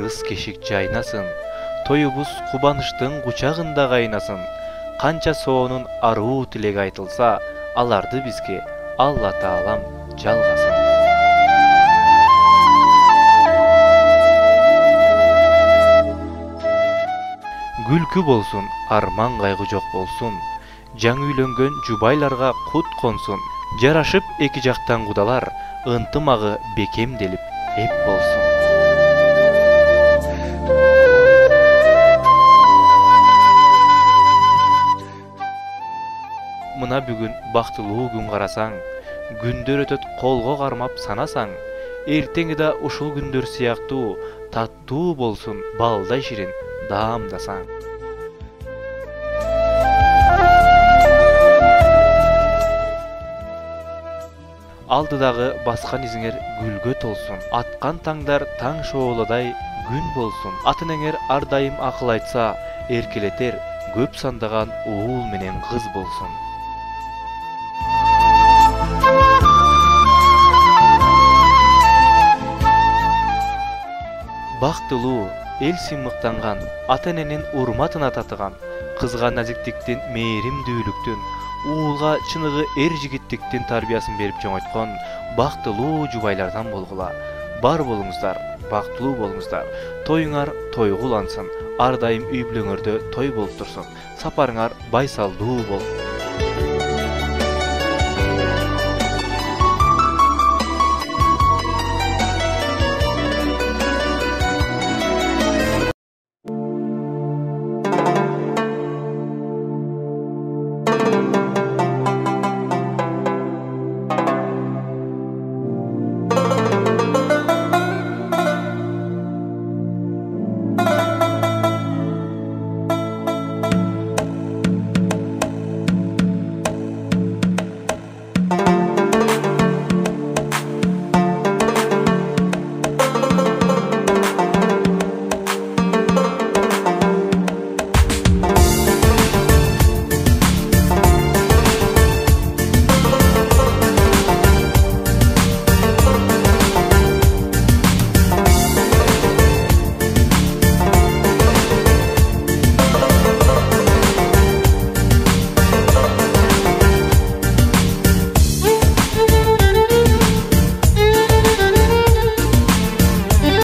кыз кешик жайнасын, тоюбуз кубанычтын кучагында кайнасын. Канча соонун аруу тилеги айтылса, аларды бизге Алла Таалам жалгасын. Күлкү болсун, арман кайгы жок болсун. Жаңы үйлөнгөн жубайларга кут консун. Жарашып эки жактан кудалар, ынтымагы бекемделип эп болсун. Мына бүгүн бактылуу күн карасаң, күндөр өтөт колго кармап санасаң, эртеңи да ушул күндөр сыяктуу таттуу болсун, балдай ширин даамдасаң. Алдыдагы баскан изиңер гүлгө толсун, аткан таңдар таң шоолодай күн болсун. Атынеңер ар дайым акыл айтса, эркелетер көп сандаган уул менен кыз болсун. Бактылуу, эл сыймыктанган, ата-эненин урматына татыган, кызга назиктиктин, мээримдүүлүктүн, уулга чыныгы эр жигиттиктин тарбиясын берип жоңойткон бактылуу жубайлардан болгула. Бар болуңуздар, бактылуу болуңуздар. Тоюңар тойгулансын, ар дайым үй бүлөңөрдө той болуп турсун. Сапарыңар байсалдуу болсун.